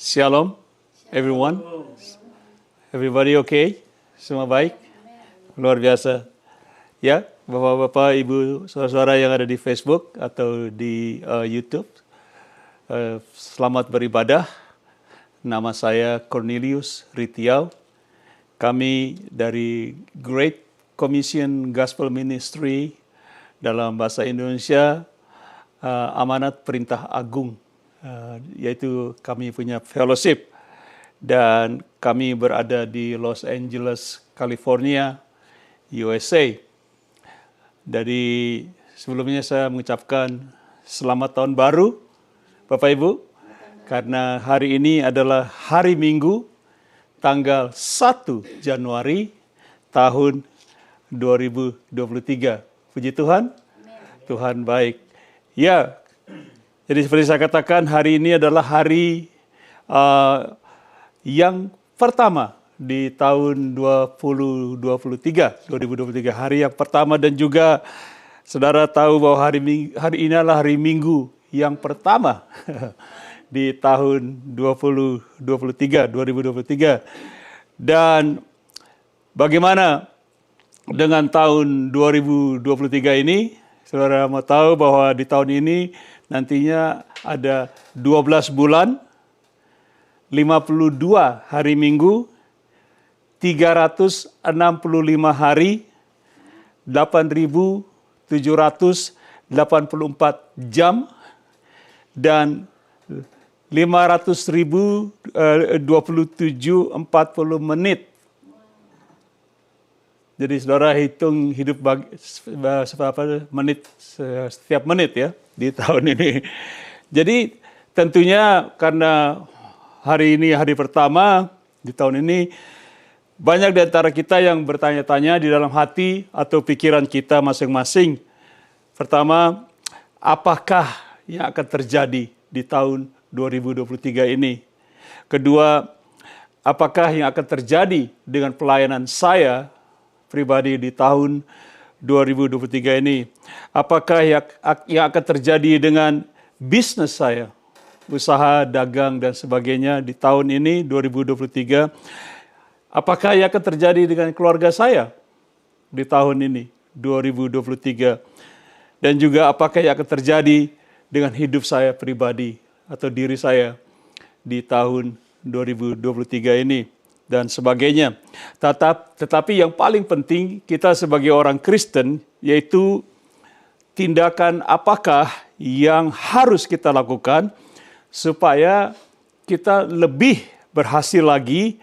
Shalom, everyone. Everybody okay? Semua baik? Luar biasa. Ya, Bapak-bapak, Ibu, saudara-saudara yang ada di Facebook atau di YouTube. Selamat beribadah. Nama saya Cornelius Ritiau. Kami dari Great Commission Gospel Ministry, dalam bahasa Indonesia, Amanat Perintah Agung, yaitu kami punya fellowship. Dan kami berada di Los Angeles, California, USA. Dari sebelumnya saya mengucapkan selamat tahun baru, Bapak Ibu, karena hari ini adalah hari Minggu, tanggal 1 Januari tahun 2023. Puji Tuhan, Tuhan baik. Ya, jadi seperti saya katakan, hari ini adalah hari yang pertama di tahun 2023, hari yang pertama, dan juga saudara tahu bahwa hari ini adalah hari Minggu yang pertama di tahun 2023. Dan bagaimana dengan tahun 2023 ini? Saudara mau tahu bahwa di tahun ini nantinya ada 12 bulan, 52 hari Minggu, 365 hari, 8.784 jam, dan 500.027.40 menit. Jadi saudara hitung hidup menit setiap menit ya di tahun ini. Jadi tentunya karena hari ini hari pertama di tahun ini, banyak di antara kita yang bertanya-tanya di dalam hati atau pikiran kita masing-masing. Pertama, apakah yang akan terjadi di tahun 2023 ini? Kedua, apakah yang akan terjadi dengan pelayanan saya pribadi di tahun 2023 ini? Apakah yang akan terjadi dengan bisnis saya, usaha, dagang, dan sebagainya di tahun ini, 2023? Apakah yang akan terjadi dengan keluarga saya di tahun ini, 2023? Dan juga apakah yang akan terjadi dengan hidup saya pribadi atau diri saya di tahun 2023 ini? Dan sebagainya. Tetapi yang paling penting kita sebagai orang Kristen, yaitu tindakan apakah yang harus kita lakukan supaya kita lebih berhasil lagi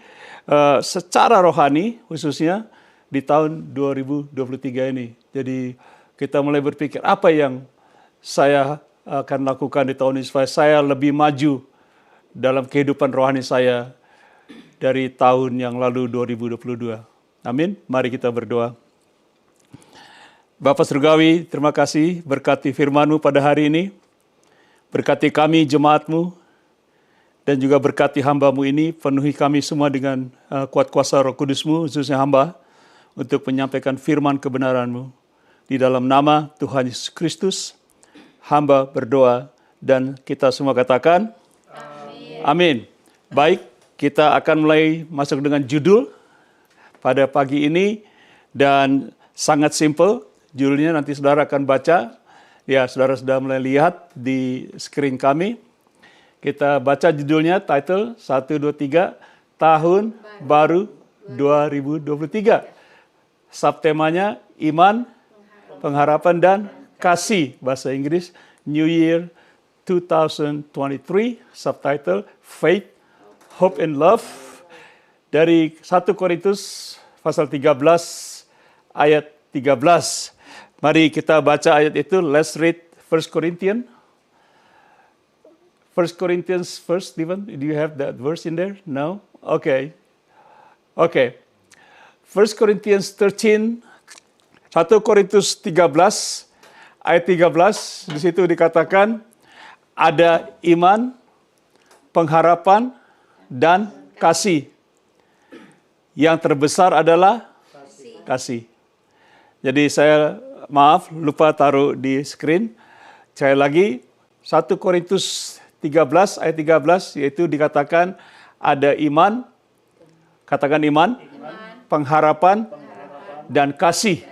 secara rohani, khususnya di tahun 2023 ini. Jadi kita mulai berpikir apa yang saya akan lakukan di tahun ini supaya saya lebih maju dalam kehidupan rohani saya dari tahun yang lalu 2022. Amin. Mari kita berdoa. Bapa Surgawi, terima kasih berkati firman-Mu pada hari ini. Berkati kami jemaat-Mu dan juga berkati hamba-Mu ini. Penuhi kami semua dengan kuat kuasa Roh Kudus-Mu, khususnya hamba, untuk menyampaikan firman kebenaran-Mu. Di dalam nama Tuhan Yesus Kristus, hamba berdoa dan kita semua katakan amin. Amin. Baik. Kita akan mulai masuk dengan judul pada pagi ini, dan sangat simple. Judulnya nanti saudara akan baca. Ya, saudara sudah mulai lihat di screen kami. Kita baca judulnya, title 1, 2, 3, Tahun Baru 2023. Subtemanya Iman, Pengharapan, dan Kasih. Bahasa Inggris, New Year 2023. Subtitle, Faith, Hope and Love, dari 1 Korintus pasal 13 ayat 13. Mari kita baca ayat itu. Let's read 1 Corinthians. 1 Corinthians first, Stephen. Do you have that verse in there? No? Okay. 1 Corinthians 13, 1 Korintus 13 ayat 13. Di situ dikatakan ada iman, pengharapan, dan kasih. Yang terbesar adalah kasih. Jadi saya lupa taruh di screen. Sekali lagi, 1 Korintus 13 ayat 13 yaitu dikatakan ada iman, katakan iman, pengharapan, dan kasih.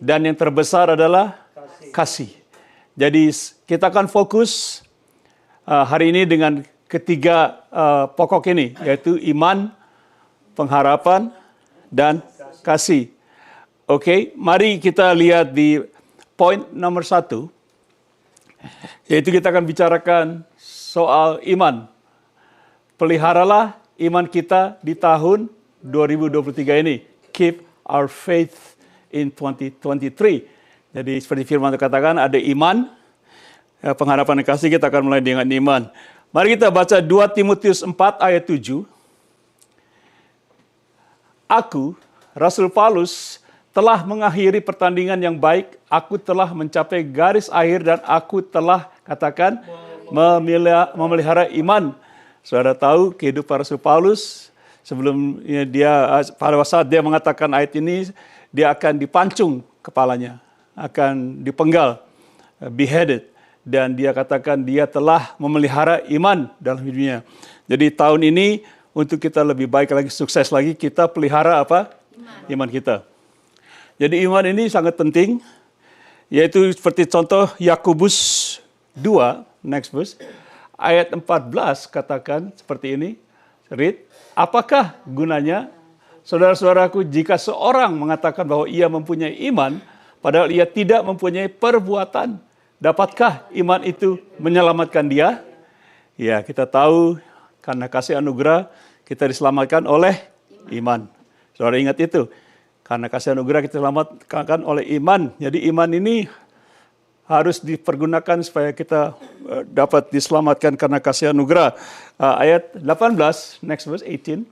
Dan yang terbesar adalah kasih. Jadi kita akan fokus hari ini dengan ketiga pokok ini, yaitu iman, pengharapan, dan kasih. Oke, mari kita lihat di poin nomor 1, yaitu kita akan bicarakan soal iman. Peliharalah iman kita di tahun 2023 ini. Keep our faith in 2023. Jadi seperti firman katakan ada iman, pengharapan dan kasih. Kita akan mulai dengan iman. Mari kita baca 2 Timotius 4 ayat 7. Aku, Rasul Paulus, telah mengakhiri pertandingan yang baik. Aku telah mencapai garis akhir dan aku telah, katakan, memelihara iman. Saudara tahu kehidupan Rasul Paulus sebelum pada saat dia mengatakan ayat ini, dia akan dipancung kepalanya, akan dipenggal, beheaded. Dan dia katakan dia telah memelihara iman dalam hidupnya. Jadi tahun ini untuk kita lebih baik lagi, sukses lagi, kita pelihara apa? Iman kita. Jadi iman ini sangat penting, yaitu seperti contoh Yakobus 2, next verse, ayat 14 katakan seperti ini, read, apakah gunanya, saudara-saudaraku, jika seorang mengatakan bahwa ia mempunyai iman, padahal ia tidak mempunyai perbuatan, dapatkah iman itu menyelamatkan dia? Ya, kita tahu karena kasih anugerah kita diselamatkan oleh iman. Saudara ingat itu. Karena kasih anugerah kita diselamatkan oleh iman. Jadi iman ini harus dipergunakan supaya kita dapat diselamatkan karena kasih anugerah. Ayat 18, next verse 18.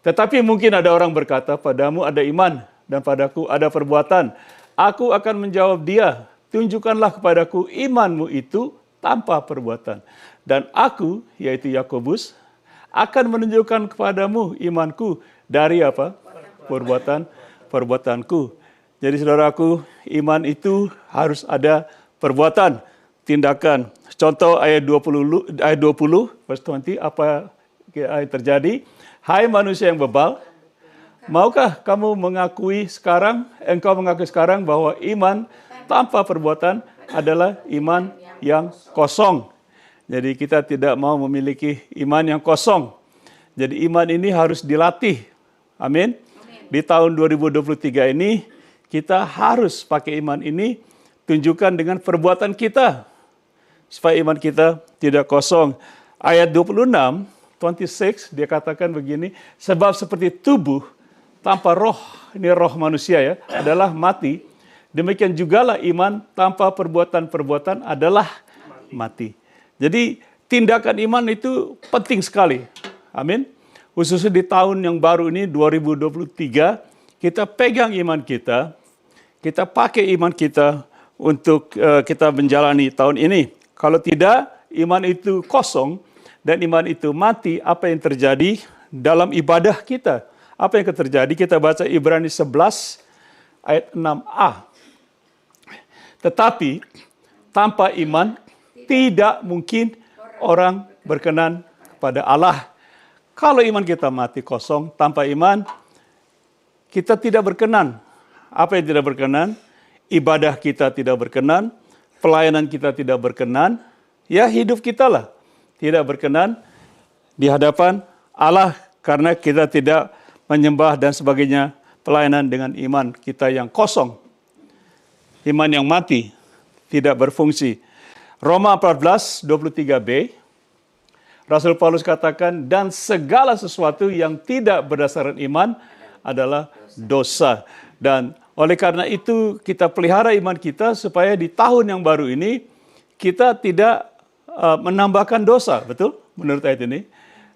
Tetapi mungkin ada orang berkata, padamu ada iman dan padaku ada perbuatan. Aku akan menjawab dia, tunjukkanlah kepadaku imanmu itu tanpa perbuatan. Dan aku, yaitu Yakobus, akan menunjukkan kepadamu imanku dari apa? Perbuatanku. Jadi saudaraku, iman itu harus ada perbuatan, tindakan. Contoh ayat 20 verse 20, apa yang terjadi? Hai manusia yang bebal, maukah kamu engkau mengakui sekarang bahwa iman tanpa perbuatan adalah iman yang kosong. Jadi kita tidak mau memiliki iman yang kosong. Jadi iman ini harus dilatih. Amin. Di tahun 2023 ini kita harus pakai iman ini tunjukkan dengan perbuatan kita supaya iman kita tidak kosong. Ayat 26 dia katakan begini, sebab seperti tubuh tanpa roh, ini roh manusia ya, adalah mati, demikian jugalah iman tanpa perbuatan-perbuatan adalah mati. Jadi tindakan iman itu penting sekali. Amin. Khususnya di tahun yang baru ini 2023, kita pegang iman kita pakai iman kita untuk kita menjalani tahun ini. Kalau tidak, iman itu kosong dan iman itu mati, apa yang terjadi dalam ibadah kita? Apa yang terjadi? Kita baca Ibrani 11 ayat 6a. Tetapi tanpa iman tidak mungkin orang berkenan kepada Allah. Kalau iman kita mati kosong, tanpa iman, kita tidak berkenan. Apa yang tidak berkenan? Ibadah kita tidak berkenan, pelayanan kita tidak berkenan, ya hidup kita lah tidak berkenan di hadapan Allah karena kita tidak menyembah dan sebagainya, pelayanan dengan iman kita yang kosong. Iman yang mati, tidak berfungsi. Roma 14:23b, Rasul Paulus katakan, dan segala sesuatu yang tidak berdasarkan iman adalah dosa. Dan oleh karena itu kita pelihara iman kita supaya di tahun yang baru ini kita tidak menambahkan dosa, betul? Menurut ayat ini.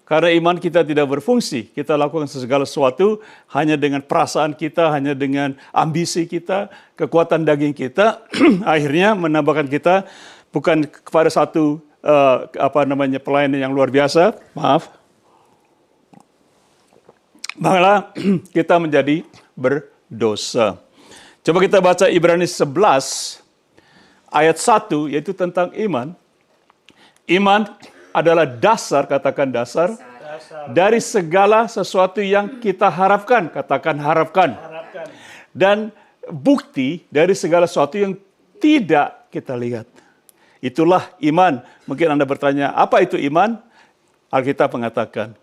Karena iman kita tidak berfungsi, kita lakukan segala sesuatu hanya dengan perasaan kita, hanya dengan ambisi kita, kekuatan daging kita, akhirnya menambahkan kita bukan kepada satu pelayanan yang luar biasa, malah kita menjadi berdosa. Coba kita baca Ibrani 11 ayat 1, yaitu tentang iman. Iman adalah dasar, katakan dasar, dari segala sesuatu yang kita harapkan, katakan harapkan. Dan bukti dari segala sesuatu yang tidak kita lihat. Itulah iman. Mungkin Anda bertanya, apa itu iman? Alkitab mengatakan,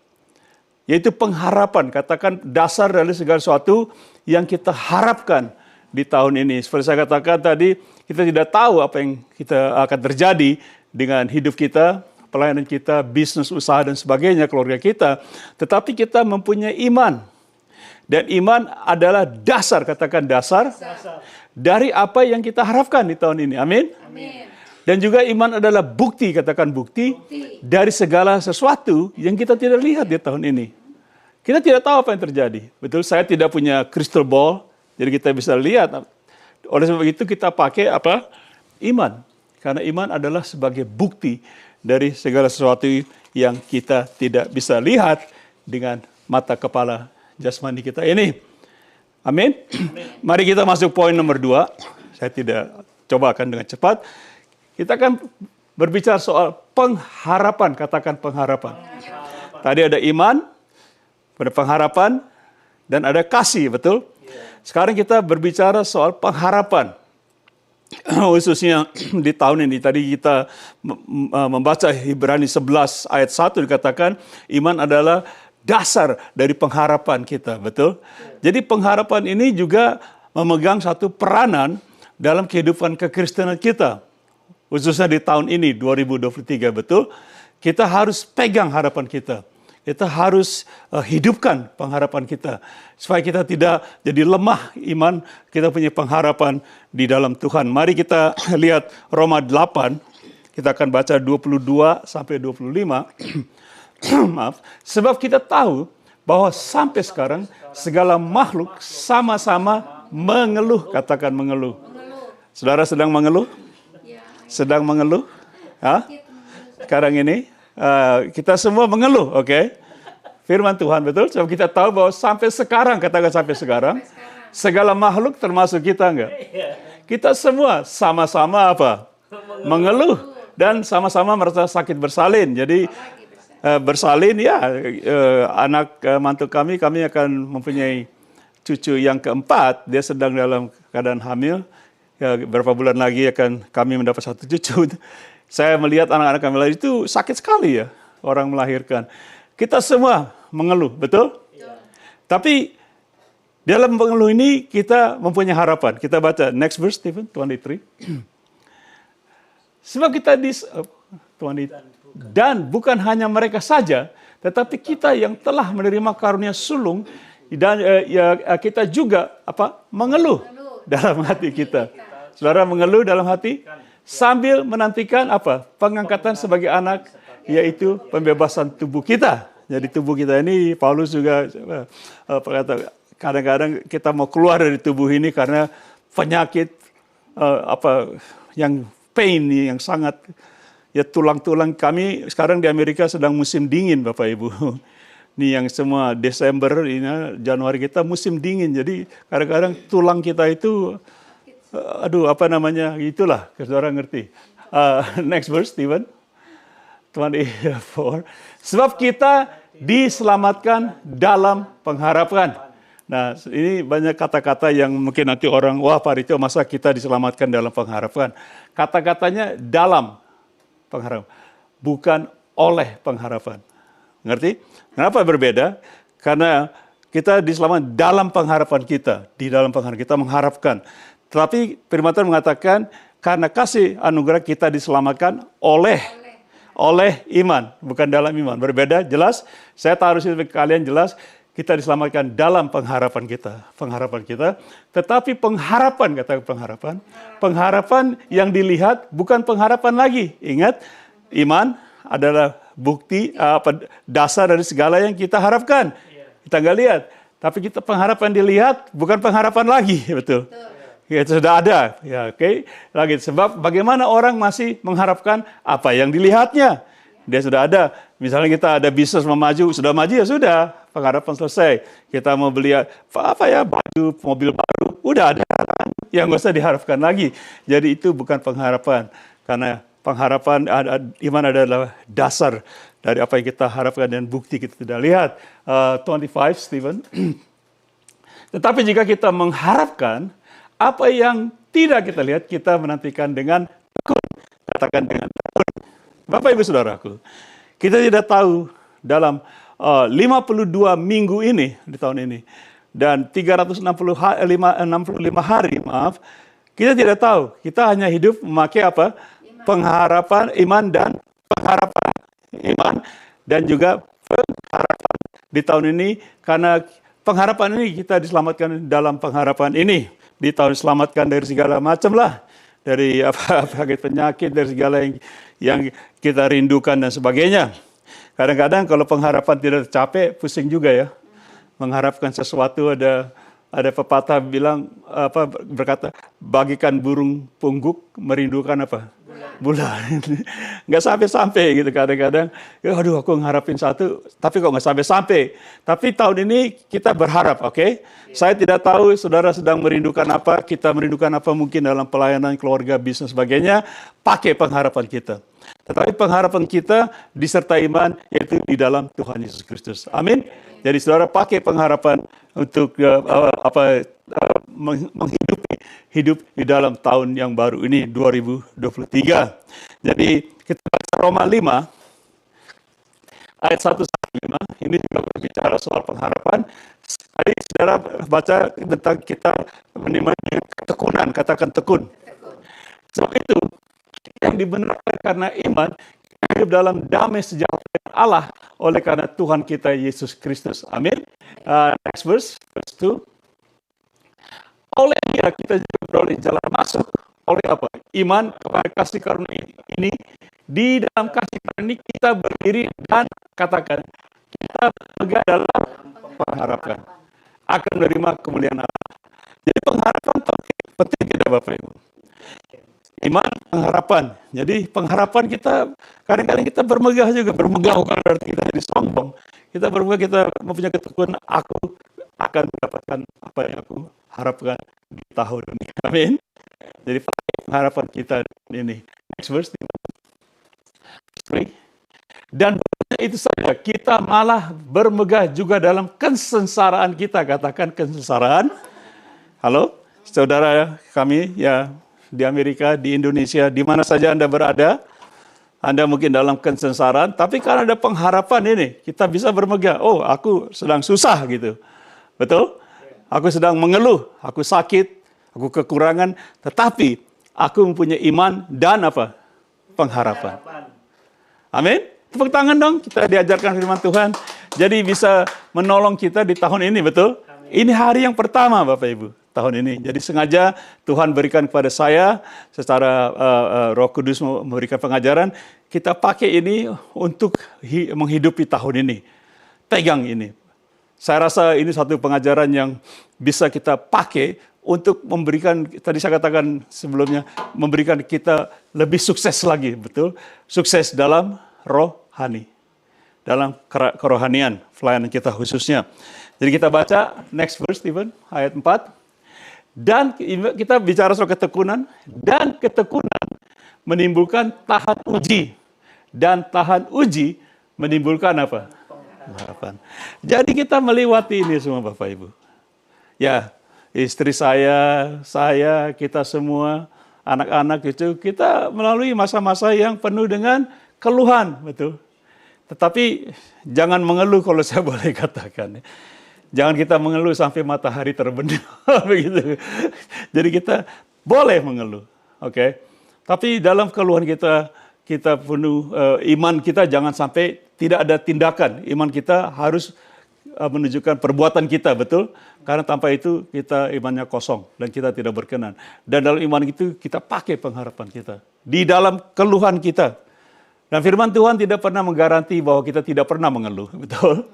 yaitu pengharapan, katakan dasar dari segala sesuatu yang kita harapkan di tahun ini. Seperti saya katakan tadi, kita tidak tahu apa yang kita akan terjadi dengan hidup kita, pelayanan kita, bisnis, usaha, dan sebagainya, keluarga kita. Tetapi kita mempunyai iman. Dan iman adalah dasar, katakan dasar, dari apa yang kita harapkan di tahun ini. Amin? Amin. Dan juga iman adalah bukti, katakan bukti, dari segala sesuatu yang kita tidak lihat di tahun ini. Kita tidak tahu apa yang terjadi. Betul, saya tidak punya crystal ball, jadi kita bisa lihat. Oleh sebab itu kita pakai apa? Iman. Karena iman adalah sebagai bukti dari segala sesuatu yang kita tidak bisa lihat dengan mata kepala jasmani kita ini. Amin. Mari kita masuk poin nomor 2. Saya tidak coba akan dengan cepat. Kita akan berbicara soal pengharapan. Katakan pengharapan. Tadi ada iman, ada pengharapan, dan ada kasih, betul? Sekarang kita berbicara soal pengharapan. Khususnya di tahun ini, tadi kita membaca Ibrani 11 ayat 1 dikatakan, iman adalah dasar dari pengharapan kita, betul? Jadi pengharapan ini juga memegang satu peranan dalam kehidupan kekristenan kita. Khususnya di tahun ini, 2023, betul? Kita harus pegang harapan kita. Kita harus hidupkan pengharapan kita. Supaya kita tidak jadi lemah iman, kita punya pengharapan di dalam Tuhan. Mari kita lihat Roma 8, kita akan baca 22 sampai 25. Maaf, sebab kita tahu bahwa sampai sekarang segala makhluk sama-sama mengeluh, katakan mengeluh. Saudara sedang mengeluh? Sedang mengeluh? Hah? Sekarang ini kita semua mengeluh, oke? Firman Tuhan, betul? Sebab kita tahu bahwa sampai sekarang, katakan sampai sekarang, segala makhluk termasuk kita enggak? Kita semua sama-sama apa? Mengeluh dan sama-sama merasa sakit bersalin. Jadi bersalin ya, anak mantu kami akan mempunyai cucu yang keempat. Dia sedang dalam keadaan hamil. Ya, beberapa bulan lagi akan kami mendapat satu cucu. Saya melihat anak-anak kami lahir itu sakit sekali ya, orang melahirkan. Kita semua mengeluh, betul? Tapi dalam mengeluh ini kita mempunyai harapan. Kita baca next verse, Stephen, 23. Sebab kita dan bukan hanya mereka saja, tetapi kita yang telah menerima karunia sulung dan kita juga mengeluh dalam hati kita. Saudara mengeluh dalam hati sambil menantikan pengangkatan sebagai anak, yaitu pembebasan tubuh kita. Jadi tubuh kita ini, Paulus juga berkata, kadang-kadang kita mau keluar dari tubuh ini karena penyakit yang pain yang sangat, ya tulang-tulang kami sekarang di Amerika sedang musim dingin, Bapak Ibu. Ini yang semua Desember, ini Januari kita musim dingin. Jadi kadang-kadang tulang kita itu itulah, saudara ngerti. Next verse, Stephen. 24. Sebab kita diselamatkan dalam pengharapan. Nah, ini banyak kata-kata yang mungkin nanti orang, wah Pak Rito, masa kita diselamatkan dalam pengharapan. Kata-katanya dalam pengharapan, bukan oleh pengharapan. Ngerti? Kenapa berbeda? Karena kita diselamatkan dalam pengharapan kita. Di dalam pengharapan kita mengharapkan. Tetapi firman Tuhan mengatakan karena kasih anugerah kita diselamatkan oleh iman, bukan dalam iman. Berbeda, jelas. Saya taruh supaya kalian jelas, kita diselamatkan dalam pengharapan kita. Tetapi pengharapan yang dilihat bukan pengharapan lagi. Ingat, iman adalah bukti dasar dari segala yang kita harapkan. Kita nggak lihat, tapi pengharapan dilihat bukan pengharapan lagi, betul. Ya, itu sudah ada, ya oke. Lagi sebab bagaimana orang masih mengharapkan apa yang dilihatnya? Dia sudah ada. Misalnya kita ada bisnis memaju, sudah maju ya sudah, pengharapan selesai. Kita mau beli baju, mobil baru, udah ada. Yang nggak usah diharapkan lagi. Jadi itu bukan pengharapan, karena pengharapan, iman adalah dasar dari apa yang kita harapkan dan bukti kita tidak lihat. 25, Stephen. Tetapi jika kita mengharapkan apa yang tidak kita lihat, kita menantikan dengan tekun. Katakan dengan tekun. Bapak Ibu Saudaraku, kita tidak tahu dalam 52 minggu ini, di tahun ini, dan 365 hari, kita tidak tahu. Kita hanya hidup memakai apa? Pengharapan, iman dan pengharapan. Iman dan juga pengharapan di tahun ini, karena pengharapan ini kita diselamatkan dalam pengharapan ini. Di tahun diselamatkan dari segala macam lah. Dari penyakit, dari segala yang kita rindukan dan sebagainya. Kadang-kadang kalau pengharapan tidak tercapai, pusing juga ya. Mengharapkan sesuatu, ada pepatah bilang berkata, bagikan burung pungguk merindukan apa? Bulan. Nggak sampai-sampai gitu kadang-kadang. Aduh, aku ngarapin satu, tapi kok nggak sampai-sampai. Tapi tahun ini kita berharap, oke? Saya tidak tahu saudara sedang merindukan apa, kita merindukan apa mungkin dalam pelayanan, keluarga, bisnis, sebagainya. Pakai pengharapan kita. Tetapi pengharapan kita disertai iman, yaitu di dalam Tuhan Yesus Kristus. Amin. Jadi saudara pakai pengharapan untuk menghidupi hidup di dalam tahun yang baru ini, 2023. Jadi kita baca Roma 5, ayat 1-5, ini juga berbicara soal pengharapan. Tadi saudara baca tentang kita menimani ketekunan, katakan tekun. Sebab itu, yang dibenarkan karena iman, hidup dalam damai sejahtera dengan Allah oleh karena Tuhan kita Yesus Kristus. Amin. Next verse 2. Oleh dia kita juga beroleh jalan masuk. Oleh apa? Iman kepada kasih karunia ini. Di dalam kasih karunia ini kita berdiri dan katakan, kita berpegang dalam pengharapan akan menerima kemuliaan Allah. Jadi pengharapan penting kita Bapak Ibu. Iman, pengharapan. Jadi pengharapan kita, kadang-kadang kita bermegah juga. Bermegah bukan berarti kita jadi sombong. Kita bermegah, kita mempunyai ketekunan, aku akan mendapatkan apa yang aku harapkan di tahun ini. Amin. Jadi pengharapan kita ini. Next verse. 3. Dan itu saja, kita malah bermegah juga dalam kesengsaraan kita. Katakan kesengsaraan. Halo, saudara kami ya, di Amerika, di Indonesia, di mana saja Anda berada, Anda mungkin dalam kesengsaraan, tapi karena ada pengharapan ini, kita bisa bermegah. Oh, aku sedang susah gitu. Betul? Aku sedang mengeluh, aku sakit, aku kekurangan, tetapi aku mempunyai iman dan apa? Pengharapan. Amin? Tepuk tangan dong, kita diajarkan firman Tuhan. Jadi bisa menolong kita di tahun ini, betul? Amin. Ini hari yang pertama Bapak Ibu. Tahun ini. Jadi sengaja Tuhan berikan kepada saya secara Roh Kudus memberikan pengajaran, kita pakai ini untuk menghidupi tahun ini. Pegang ini. Saya rasa ini satu pengajaran yang bisa kita pakai untuk memberikan, tadi saya katakan sebelumnya, memberikan kita lebih sukses lagi, betul? Sukses dalam rohani. Dalam kerohanian, pelayanan kita khususnya. Jadi kita baca next verse, Stephen, ayat 4. Dan kita bicara soal ketekunan, dan ketekunan menimbulkan tahan uji. Dan tahan uji menimbulkan apa? Pengharapan. Jadi kita melewati ini semua Bapak Ibu. Ya, istri saya, kita semua, anak-anak itu, kita melalui masa-masa yang penuh dengan keluhan, betul. Tetapi jangan mengeluh kalau saya boleh katakan. Jangan kita mengeluh sampai matahari terbenam, begitu. Jadi kita boleh mengeluh, oke? Tapi dalam keluhan kita penuh iman kita jangan sampai tidak ada tindakan. Iman kita harus menunjukkan perbuatan kita, betul? Karena tanpa itu kita imannya kosong dan kita tidak berkenan. Dan dalam iman itu kita pakai pengharapan kita di dalam keluhan kita. Dan firman Tuhan tidak pernah menggaranti bahwa kita tidak pernah mengeluh, betul?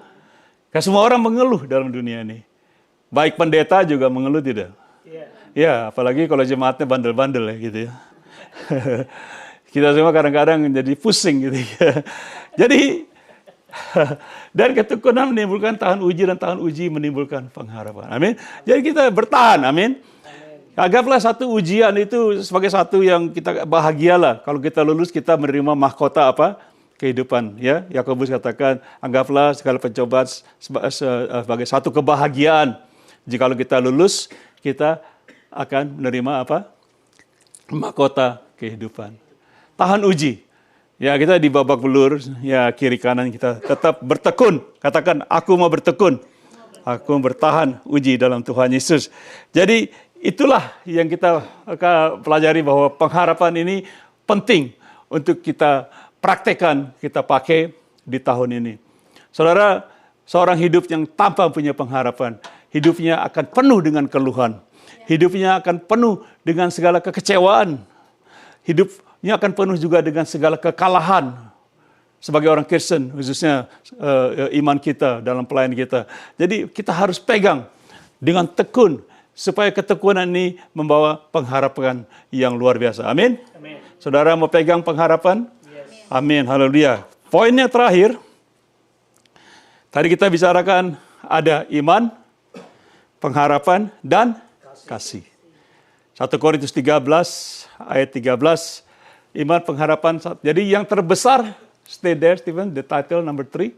Karena semua orang mengeluh dalam dunia ini. Baik pendeta juga mengeluh tidak? Ya, apalagi kalau jemaatnya bandel-bandel ya gitu ya. Kita semua kadang-kadang jadi pusing gitu ya. Jadi, dan ketekunan menimbulkan tahan uji dan tahan uji menimbulkan pengharapan. Amin. Jadi kita bertahan, amin. Anggaplah satu ujian itu sebagai satu yang kita bahagialah. Kalau kita lulus, kita menerima mahkota apa? Kehidupan. Ya, Yakobus katakan, anggaplah segala pencobaan sebagai satu kebahagiaan. Jikalau kita lulus, kita akan menerima apa? Mahkota kehidupan. Tahan uji. Ya, kita di babak belur, ya kiri kanan kita tetap bertekun. Katakan, aku mau bertekun. Aku bertahan uji dalam Tuhan Yesus. Jadi, itulah yang kita pelajari bahwa pengharapan ini penting untuk kita praktekkan, kita pakai di tahun ini. Saudara, seorang hidup yang tanpa punya pengharapan, hidupnya akan penuh dengan keluhan. Hidupnya akan penuh dengan segala kekecewaan. Hidupnya akan penuh juga dengan segala kekalahan. Sebagai orang Kristen, khususnya iman kita dalam pelayanan kita. Jadi kita harus pegang dengan tekun, supaya ketekunan ini membawa pengharapan yang luar biasa. Amin? Amin. Saudara mau pegang pengharapan? Yes. Amin. Haleluya. Poinnya terakhir, tadi kita bicarakan ada iman, pengharapan, dan kasih. 1 Korintus 13, ayat 13, iman, pengharapan. Jadi yang terbesar, stay there Stephen, the title number 3.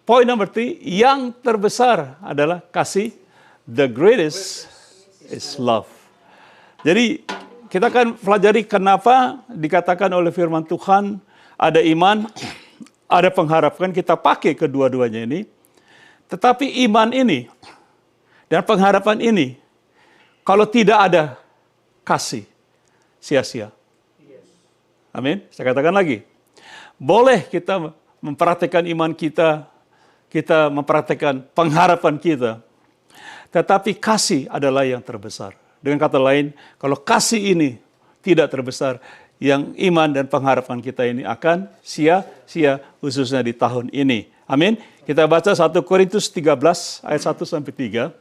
Poin number 3, yang terbesar adalah kasih. The greatest is love. Jadi kita akan pelajari kenapa dikatakan oleh firman Tuhan ada iman, ada pengharapan, kita pakai kedua-duanya ini. Tetapi iman ini dan pengharapan ini, kalau tidak ada kasih, sia-sia. Amin. Saya katakan lagi, boleh kita mempraktekkan iman kita, kita mempraktekkan pengharapan kita, tetapi kasih adalah yang terbesar. Dengan kata lain, kalau kasih ini tidak terbesar, yang iman dan pengharapan kita ini akan sia-sia, khususnya di tahun ini. Amin. Kita baca 1 Korintus 13 ayat 1-3.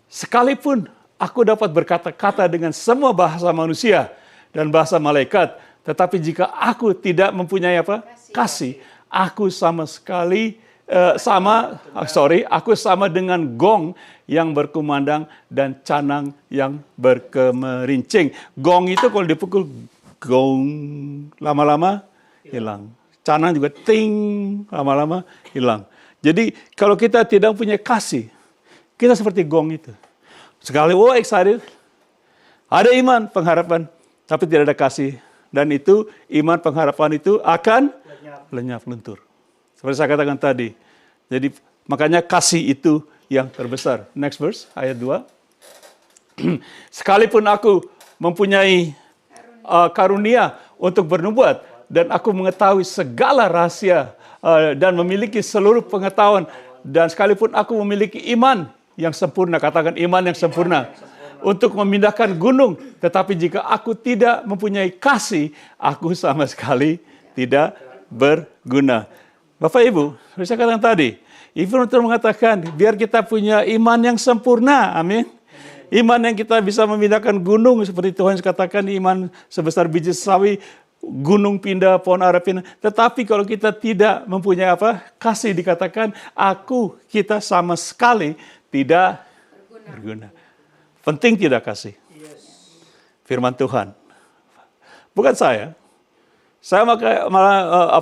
Sekalipun aku dapat berkata-kata dengan semua bahasa manusia dan bahasa malaikat, tetapi jika aku tidak mempunyai apa? Kasih, aku sama sekali aku sama dengan gong yang berkumandang dan canang yang berkemerincing. Gong itu kalau dipukul, gong, lama-lama hilang. Canang juga ting, lama-lama hilang. Jadi kalau kita tidak punya kasih, kita seperti gong itu. Sekali, excited, ada iman, pengharapan, tapi tidak ada kasih. Dan itu, iman, pengharapan itu akan lenyap, lentur. Seperti saya katakan tadi. Jadi makanya kasih itu yang terbesar. Next verse, ayat 2. Sekalipun aku mempunyai karunia untuk bernubuat, dan aku mengetahui segala rahasia, dan memiliki seluruh pengetahuan, dan sekalipun aku memiliki iman yang sempurna, katakan iman yang sempurna, untuk memindahkan gunung, tetapi jika aku tidak mempunyai kasih, aku sama sekali tidak berguna. Bapak Ibu, saya katakan tadi, Ibu untuk mengatakan, biar kita punya iman yang sempurna, amin. Iman yang kita bisa memindahkan gunung, seperti Tuhan katakan, iman sebesar biji sawi, gunung pindah, pohon ara pindah. Tetapi kalau kita tidak mempunyai apa? Kasih, dikatakan, kita sama sekali tidak berguna. Penting tidak kasih. Firman Tuhan. Bukan saya. Saya malah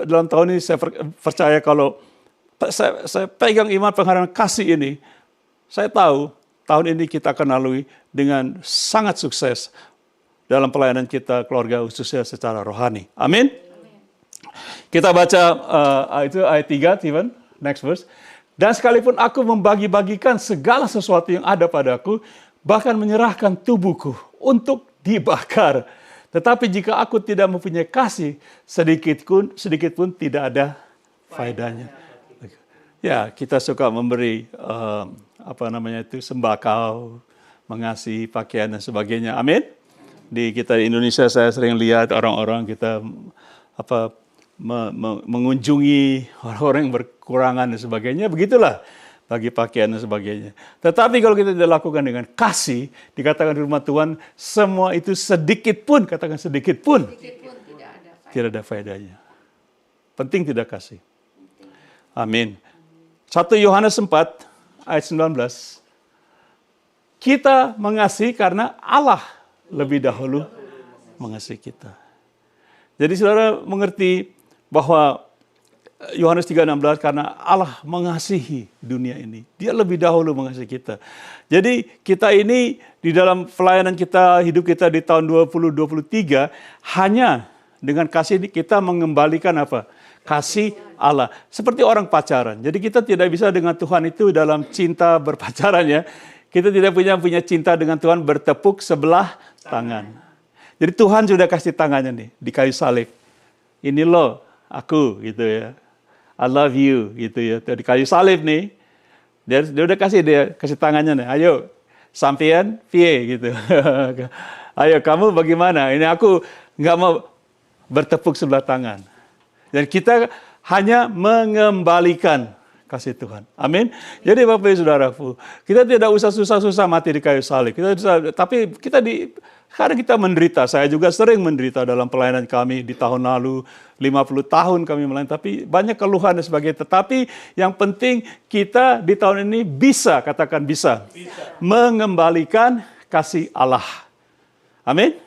dalam tahun ini saya percaya kalau saya pegang iman pengharapan kasih ini, saya tahu tahun ini kita akan lalui dengan sangat sukses dalam pelayanan kita keluarga, khususnya secara rohani. Amin. Kita baca itu ayat 3, Steven. Next verse. Dan sekalipun aku membagi-bagikan segala sesuatu yang ada padaku, bahkan menyerahkan tubuhku untuk dibakar, tetapi jika aku tidak mempunyai kasih, sedikit pun tidak ada faedahnya. Ya, kita suka memberi sembako, mengasihi pakaian dan sebagainya. Amin. Di Indonesia saya sering lihat orang-orang kita mengunjungi orang-orang yang berkurangan dan sebagainya. Begitulah bagi pakaian dan sebagainya. Tetapi kalau kita tidak lakukan dengan kasih, dikatakan di rumah Tuhan, semua itu sedikit pun, katakan sedikit pun tidak ada faedahnya. Penting tidak kasih. Amin. 1 Yohanes 4 ayat 19. kita mengasihi karena Allah lebih dahulu mengasihi kita. Jadi saudara mengerti bahwa Yohanes 3:16, karena Allah mengasihi dunia ini. Dia lebih dahulu mengasihi kita. Jadi kita ini di dalam pelayanan kita, hidup kita di tahun 2023, hanya dengan kasih ini kita mengembalikan apa? Kasih Allah. Seperti orang pacaran. Jadi kita tidak bisa dengan Tuhan itu dalam cinta berpacaran ya. Kita tidak punya cinta dengan Tuhan bertepuk sebelah tangan. Jadi Tuhan sudah kasih tangannya nih di kayu salib. Ini loh aku gitu ya. I love you gitu ya. Di kayu salib nih. Dia udah kasih tangannya nih. Ayo sampean piye gitu. Ayo kamu bagaimana? Ini aku nggak mau bertepuk sebelah tangan. Dan kita hanya mengembalikan kasih Tuhan. Amin. Jadi Bapak Ibu Saudaraku, kita tidak usah susah-susah mati di kayu salib. Sekarang kita menderita. Saya juga sering menderita dalam pelayanan kami di tahun lalu. 50 tahun kami melayani, tapi banyak keluhan dan sebagainya. Tetapi yang penting kita di tahun ini bisa, katakan bisa. Mengembalikan kasih Allah. Amin.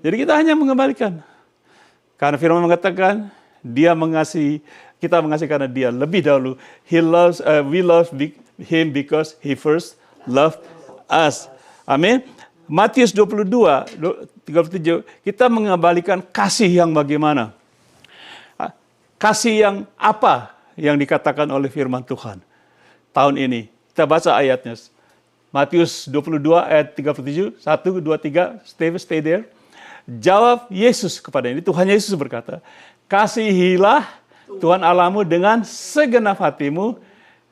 Jadi kita hanya mengembalikan. Karena firman mengatakan, kita mengasihi karena dia lebih dahulu. We love him because he first loved us. Amin. Matius 22:37, kita mengembalikan kasih yang bagaimana? Kasih yang apa yang dikatakan oleh firman Tuhan tahun ini? Kita baca ayatnya. Matius 22 ayat 37, 1, 2, 3, stay there. Jawab Yesus kepada ini, Tuhan Yesus berkata, kasihilah Tuhan Allahmu dengan segenap hatimu,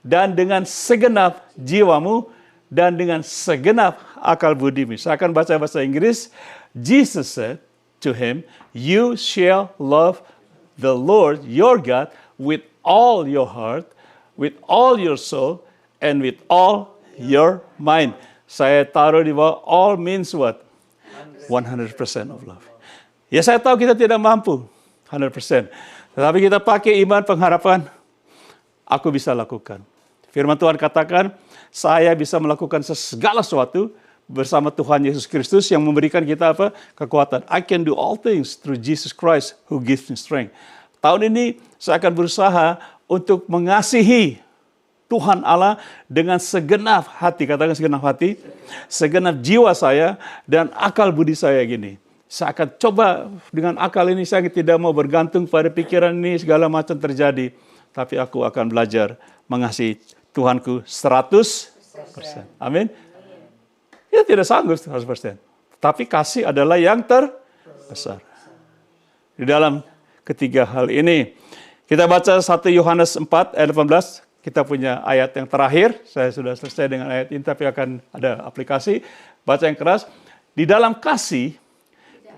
dan dengan segenap jiwamu, dan dengan segenap akal budimu. Saya akan baca bahasa Inggris. Jesus said to him, you shall love the Lord your God with all your heart, with all your soul, and with all your mind. Saya taruh di bawah all means what? 100% of love. Ya saya tahu kita tidak mampu 100%. Tetapi kita pakai iman pengharapan, aku bisa lakukan. Firman Tuhan katakan, saya bisa melakukan segala sesuatu bersama Tuhan Yesus Kristus yang memberikan kita apa? Kekuatan. I can do all things through Jesus Christ who gives me strength. Tahun ini saya akan berusaha untuk mengasihi Tuhan Allah dengan segenap hati. Katakan segenap hati. Segenap jiwa saya dan akal budi saya gini. Saya akan coba dengan akal ini, saya tidak mau bergantung pada pikiran ini, segala macam terjadi. Tapi aku akan belajar mengasihi Tuhanku 100%. Amin. Kita tidak sanggup 100%. Tapi kasih adalah yang terbesar. Di dalam ketiga hal ini, kita baca 1 Yohanes 4 ayat 18. Kita punya ayat yang terakhir. Saya sudah selesai dengan ayat ini, tapi akan ada aplikasi. Baca yang keras. Di dalam kasih,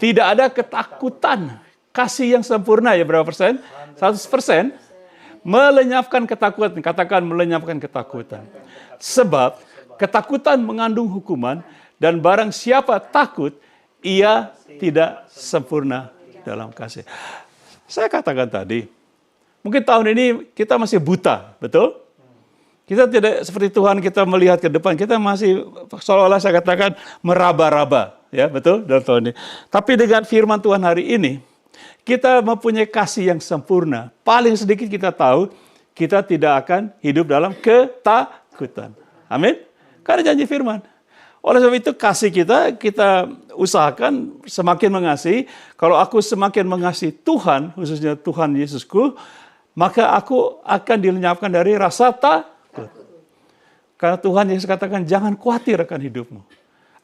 tidak ada ketakutan. Kasih yang sempurna ya berapa persen? 100%. Melenyapkan ketakutan. Katakan melenyapkan ketakutan. Sebab ketakutan mengandung hukuman, dan barang siapa takut, ia tidak sempurna dalam kasih. Saya katakan tadi, mungkin tahun ini kita masih buta, betul? Kita tidak seperti Tuhan, kita melihat ke depan, kita masih seolah-olah saya katakan meraba-raba, ya betul dalam tahun ini. Tapi dengan firman Tuhan hari ini, kita mempunyai kasih yang sempurna. Paling sedikit kita tahu, kita tidak akan hidup dalam ketakutan. Amin? Karena janji firman. Oleh sebab itu kasih kita usahakan semakin mengasihi. Kalau aku semakin mengasihi Tuhan, khususnya Tuhan Yesusku, maka aku akan dilenyapkan dari rasa takut. Karena Tuhan Yesus katakan, jangan khawatir akan hidupmu.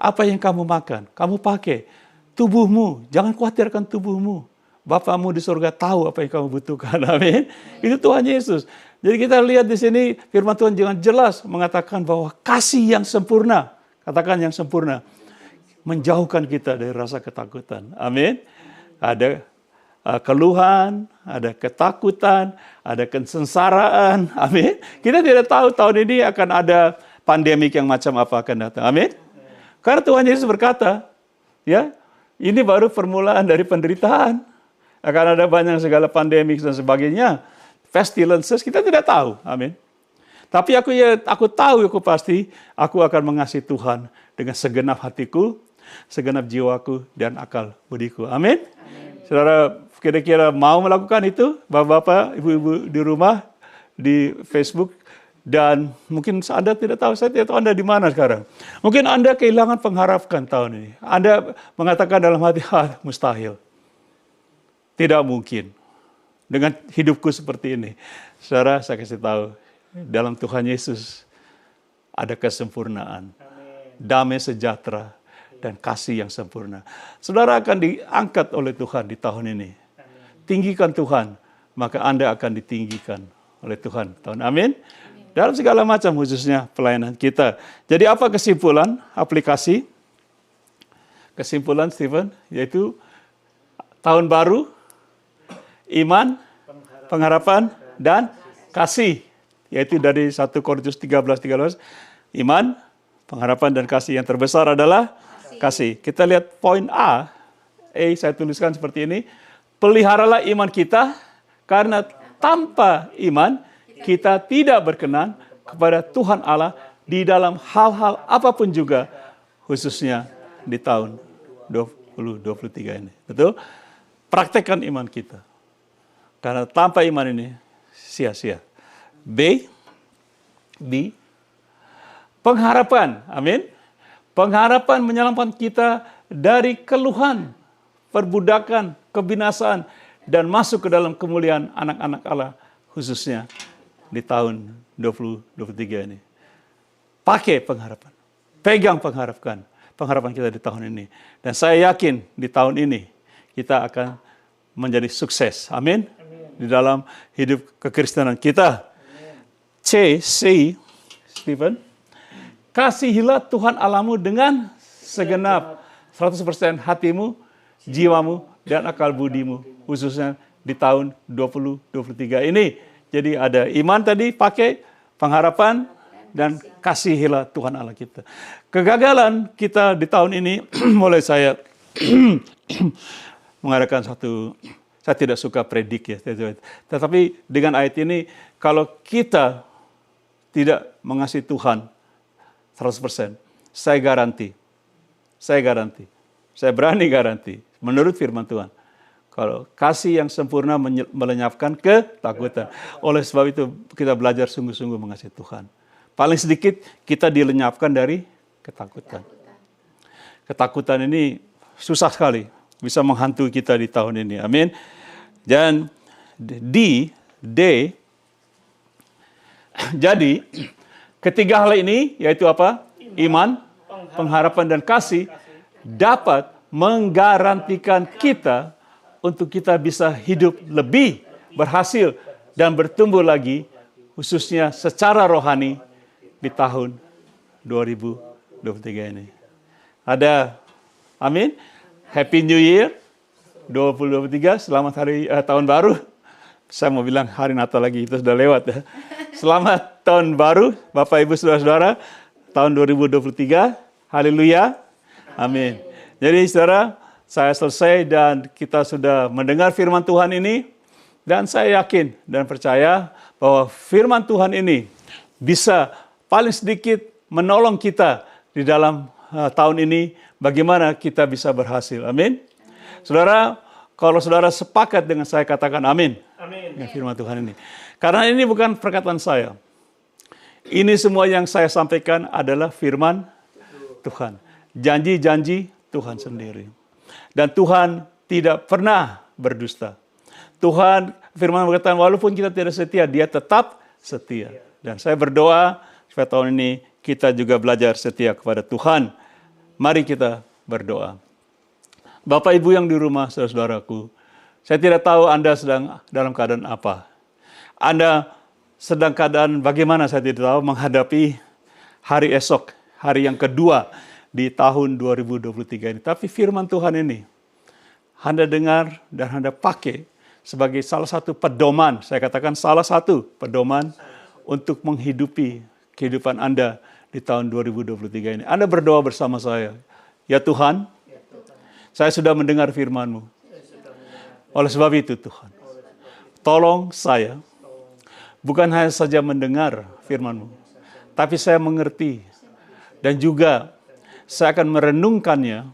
Apa yang kamu makan, kamu pakai. Tubuhmu, jangan khawatir akan tubuhmu. Bapamu di surga tahu apa yang kamu butuhkan. Amin. Itu Tuhan Yesus. Jadi kita lihat di sini firman Tuhan dengan jelas mengatakan bahwa kasih yang sempurna, katakan yang sempurna, menjauhkan kita dari rasa ketakutan. Amin. Ada keluhan, ada ketakutan, ada kesengsaraan. Amin. Kita tidak tahu tahun ini akan ada pandemik yang macam apa akan datang. Amin. Karena Tuhan Yesus berkata, ya, ini baru permulaan dari penderitaan. Akan ada banyak segala pandemik dan sebagainya. Pestilences, kita tidak tahu. Amin. Tapi aku tahu, aku pasti, aku akan mengasihi Tuhan dengan segenap hatiku, segenap jiwaku, dan akal budiku. Amin. Saudara kira-kira mau melakukan itu, Bapak-bapak, Ibu-ibu di rumah, di Facebook, dan mungkin Anda tidak tahu, saya tidak tahu Anda di mana sekarang. Mungkin Anda kehilangan pengharapan tahun ini. Anda mengatakan dalam hati, mustahil. Tidak mungkin. Dengan hidupku seperti ini. Saudara, saya kasih tahu, dalam Tuhan Yesus ada kesempurnaan, damai sejahtera, dan kasih yang sempurna. Saudara akan diangkat oleh Tuhan di tahun ini. Tinggikan Tuhan, maka Anda akan ditinggikan oleh Tuhan. Amin. Dalam segala macam, khususnya pelayanan kita. Jadi apa kesimpulan aplikasi? Kesimpulan Stephen, yaitu tahun baru, iman, pengharapan, dan kasih. Yaitu dari 1 Korintus 13, iman, pengharapan, dan kasih. Yang terbesar adalah kasih. Kita lihat poin A. Saya tuliskan seperti ini. Peliharalah iman kita, karena tanpa iman, kita tidak berkenan kepada Tuhan Allah di dalam hal-hal apapun juga, khususnya di tahun 2023 ini. Betul? Praktekkan iman kita. Karena tanpa iman ini, sia-sia. B. Pengharapan. Amin. Pengharapan menyelamatkan kita dari keluhan, perbudakan, kebinasaan, dan masuk ke dalam kemuliaan anak-anak Allah, khususnya di tahun 2023 ini. Pakai pengharapan. Pegang pengharapan kita di tahun ini. Dan saya yakin di tahun ini kita akan menjadi sukses. Amin. Di dalam hidup kekristenan kita. C. Stephen. Kasihilah Tuhan Allahmu dengan segenap 100% hatimu, jiwamu, dan akal budimu, khususnya di tahun 2023 ini. Jadi ada iman tadi, pakai pengharapan, dan kasihilah Tuhan Allah kita. Kegagalan kita di tahun ini, mulai saya mengadakan saya tidak suka predik ya, tetapi dengan ayat ini, kalau kita tidak mengasihi Tuhan 100%, saya berani garanti, menurut firman Tuhan, kalau kasih yang sempurna melenyapkan ketakutan. Oleh sebab itu, kita belajar sungguh-sungguh mengasihi Tuhan. Paling sedikit, kita dilenyapkan dari ketakutan. Ketakutan ini susah sekali, bisa menghantui kita di tahun ini. Amin. Dan D, jadi ketiga hal ini, yaitu apa? Iman, pengharapan, dan kasih, dapat menggarantikan kita untuk kita bisa hidup lebih berhasil dan bertumbuh lagi, khususnya secara rohani di tahun 2023 ini. Ada, amin. Happy New Year 2023, selamat hari tahun baru. Saya mau bilang hari Natal lagi, itu sudah lewat ya. Selamat tahun baru, Bapak Ibu Saudara-saudara, tahun 2023. Haleluya. Amin. Jadi saudara, saya selesai dan kita sudah mendengar firman Tuhan ini. Dan saya yakin dan percaya bahwa firman Tuhan ini bisa paling sedikit menolong kita di dalam tahun ini. Bagaimana kita bisa berhasil. Amin. Saudara, kalau saudara sepakat dengan saya, katakan amin. Amin. Dengan firman Tuhan ini. Karena ini bukan perkataan saya. Ini semua yang saya sampaikan adalah firman Tuhan. Janji-janji Tuhan sendiri. Dan Tuhan tidak pernah berdusta. Tuhan firman berkata, walaupun kita tidak setia, Dia tetap setia. Dan saya berdoa supaya tahun ini kita juga belajar setia kepada Tuhan. Mari kita berdoa. Bapak Ibu yang di rumah, saudara-saudaraku, saya tidak tahu Anda sedang dalam keadaan apa. Anda sedang keadaan bagaimana, saya tidak tahu, menghadapi hari esok, hari yang kedua di tahun 2023 ini. Tapi firman Tuhan ini, Anda dengar dan Anda pakai sebagai salah satu pedoman, saya katakan salah satu pedoman untuk menghidupi kehidupan Anda di tahun 2023 ini. Anda berdoa bersama saya, ya Tuhan, saya sudah mendengar firman-Mu. Oleh sebab itu Tuhan, tolong saya bukan hanya saja mendengar firman-Mu, tapi saya mengerti dan juga saya akan merenungkannya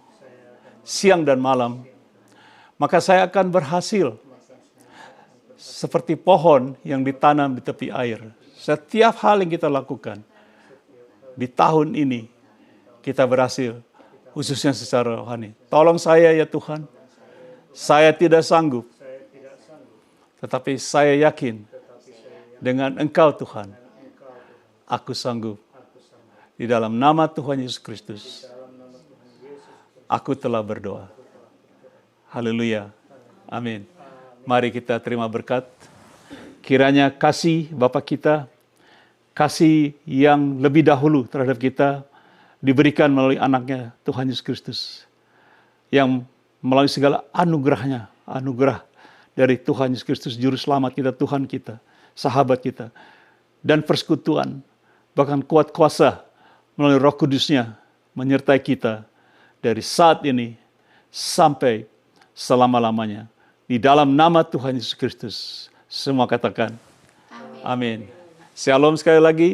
siang dan malam, maka saya akan berhasil seperti pohon yang ditanam di tepi air. Setiap hal yang kita lakukan di tahun ini, kita berhasil, khususnya secara rohani. Tolong saya ya Tuhan, saya tidak sanggup, tetapi saya yakin dengan Engkau Tuhan, aku sanggup. Di dalam nama Tuhan Yesus Kristus, aku telah berdoa. Haleluya. Amin. Mari kita terima berkat. Kiranya kasih Bapa kita, kasih yang lebih dahulu terhadap kita, diberikan melalui anaknya Tuhan Yesus Kristus. Yang melalui segala anugerahnya, anugerah dari Tuhan Yesus Kristus, Juru Selamat kita, Tuhan kita, sahabat kita. Dan persekutuan, bahkan kuat kuasa melalui Roh Kudus-Nya menyertai kita dari saat ini sampai selama-lamanya. Di dalam nama Tuhan Yesus Kristus, semua katakan amin. Shalom sekali lagi.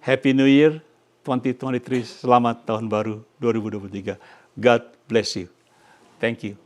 Happy New Year 2023. Selamat tahun baru 2023. God bless you. Thank you.